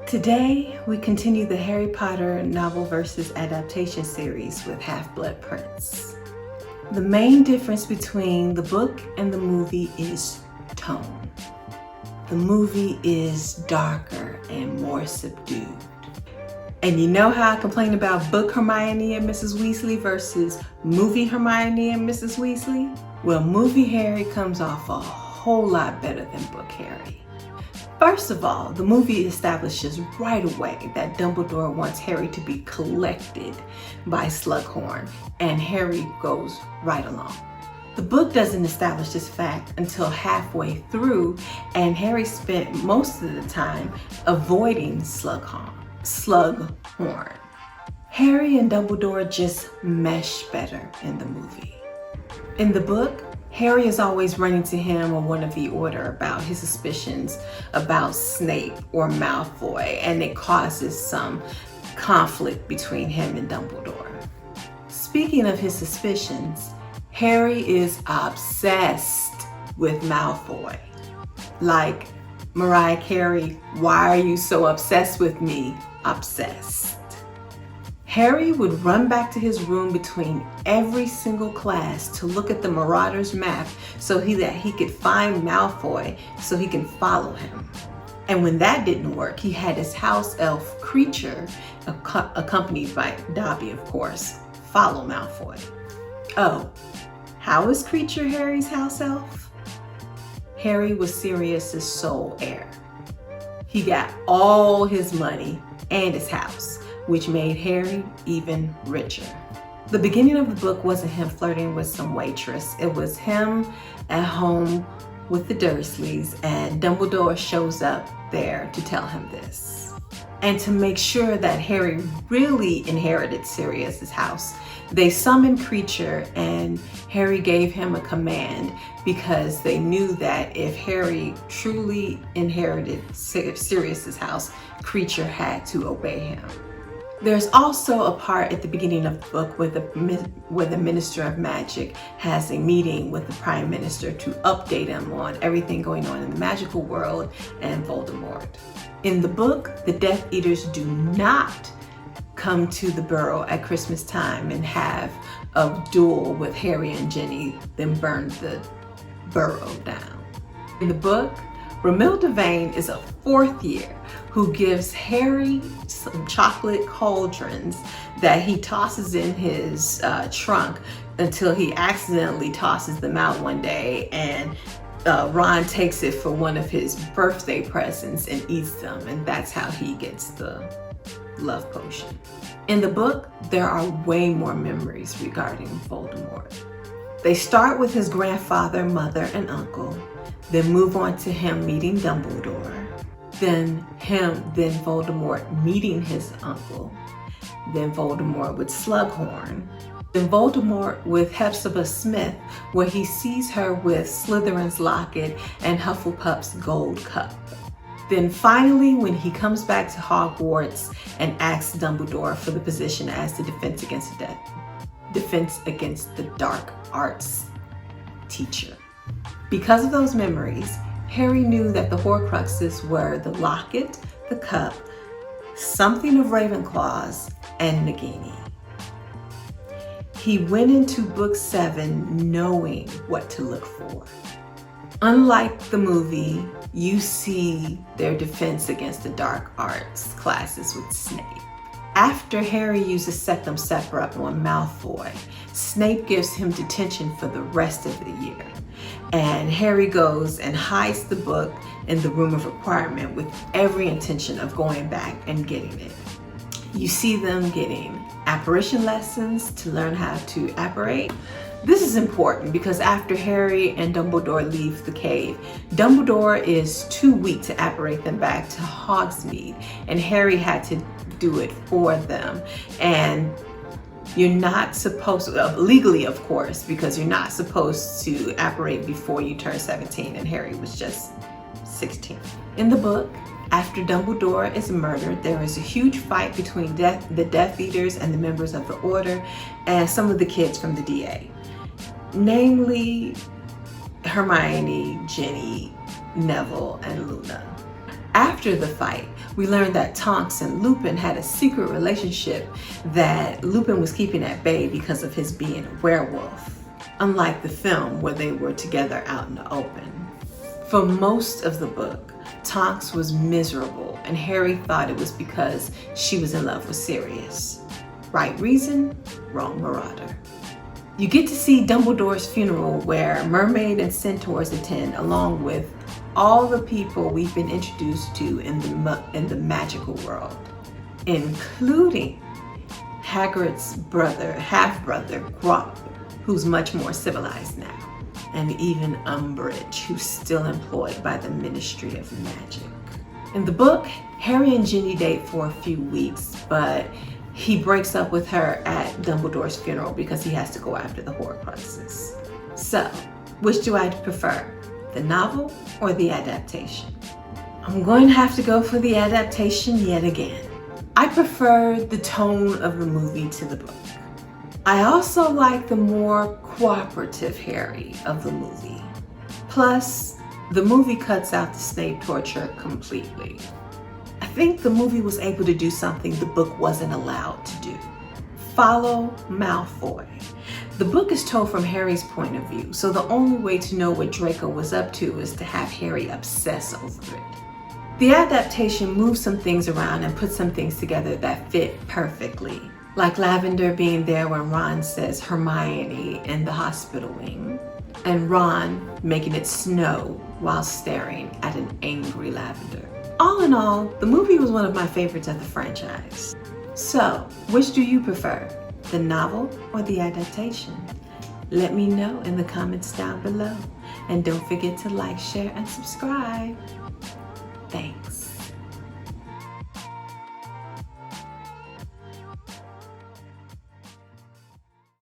Today, we continue the Harry Potter novel versus adaptation series with Half-Blood Prince. The main difference between the book and the movie is tone. The movie is darker and more subdued. And you know how I complain about book Hermione and Mrs. Weasley versus movie Hermione and Mrs. Weasley? Well, movie Harry comes off a whole lot better than book Harry. First of all, the movie establishes right away that Dumbledore wants Harry to be collected by Slughorn, and Harry goes right along. The book doesn't establish this fact until halfway through, and Harry spent most of the time avoiding Slughorn. Harry and Dumbledore just mesh better in the movie. In the book, Harry is always running to him or one of the Order about his suspicions about Snape or Malfoy, and it causes some conflict between him and Dumbledore. Speaking of his suspicions, Harry is obsessed with Malfoy. Like Mariah Carey, "Why are you so obsessed with me?" Obsessed. Harry would run back to his room between every single class to look at the Marauders map so that he could find Malfoy so he can follow him. And when that didn't work, he had his house elf Creature, accompanied by Dobby of course, follow Malfoy. Oh, how is Creature Harry's house elf? Harry was Sirius's sole heir. He got all his money and his house, which made Harry even richer. The beginning of the book wasn't him flirting with some waitress. It was him at home with the Dursleys, and Dumbledore shows up there to tell him this. And to make sure that Harry really inherited Sirius's house, they summoned Creature, and Harry gave him a command because they knew that if Harry truly inherited Sirius's house, Creature had to obey him. There's also a part at the beginning of the book where the Minister of Magic has a meeting with the Prime Minister to update him on everything going on in the magical world and Voldemort. In the book, the Death Eaters do not come to the Burrow at Christmas time and have a duel with Harry and Ginny, then burn the Burrow down. In the book, Romilda Vane is a fourth year who gives Harry some chocolate cauldrons that he tosses in his trunk until he accidentally tosses them out one day, and Ron takes it for one of his birthday presents and eats them, and that's how he gets the love potion. In the book, there are way more memories regarding Voldemort. They start with his grandfather, mother, and uncle, then move on to him meeting Dumbledore, then Voldemort meeting his uncle, then Voldemort with Slughorn, then Voldemort with Hepzibah Smith, where he sees her with Slytherin's locket and Hufflepuff's gold cup. Then finally, when he comes back to Hogwarts and asks Dumbledore for the position as the Defense Against the Dark Arts teacher. Because of those memories, Harry knew that the Horcruxes were the locket, the cup, something of Ravenclaw's, and Nagini. He went into book 7 knowing what to look for. Unlike the movie, you see their Defense Against the Dark Arts classes with Snape. After Harry uses Sectum Sempra on Malfoy, Snape gives him detention for the rest of the year. And Harry goes and hides the book in the room of requirement with every intention of going back and getting it. You see them getting apparition lessons to learn how to apparate. This is important because after Harry and Dumbledore leave the cave, Dumbledore is too weak to apparate them back to Hogsmeade, and Harry had to do it for them. And you're not supposed to, legally of course, because you're not supposed to apparate before you turn 17, and Harry was just 16. In the book, after Dumbledore is murdered, there is a huge fight between the Death Eaters and the members of the Order and some of the kids from the DA. Namely, Hermione, Ginny, Neville, and Luna. After the fight, We learned that Tonks and Lupin had a secret relationship that Lupin was keeping at bay because of his being a werewolf, unlike the film where they were together out in the open. For most of the book, Tonks was miserable and Harry thought it was because she was in love with Sirius. Right reason, wrong marauder. You get to see Dumbledore's funeral where Mermaid and Centaurs attend, along with all the people we've been introduced to in the magical world, including Hagrid's half-brother, Grop, who's much more civilized now, and even Umbridge, who's still employed by the Ministry of Magic. In the book, Harry and Ginny date for a few weeks, but he breaks up with her at Dumbledore's funeral because he has to go after the Horcruxes. So, which do I prefer, the novel or the adaptation? I'm going to have to go for the adaptation yet again. I prefer the tone of the movie to the book. I also like the more cooperative Harry of the movie. Plus, the movie cuts out the Snape torture completely. I think the movie was able to do something the book wasn't allowed to do. Follow Malfoy. The book is told from Harry's point of view, so the only way to know what Draco was up to is to have Harry obsess over it. The adaptation moves some things around and puts some things together that fit perfectly, like Lavender being there when Ron says Hermione in the hospital wing, and Ron making it snow while staring at an angry Lavender. All in all, the movie was one of my favorites of the franchise. So, which do you prefer, the novel or the adaptation? Let me know in the comments down below. And don't forget to like, share, and subscribe. Thanks.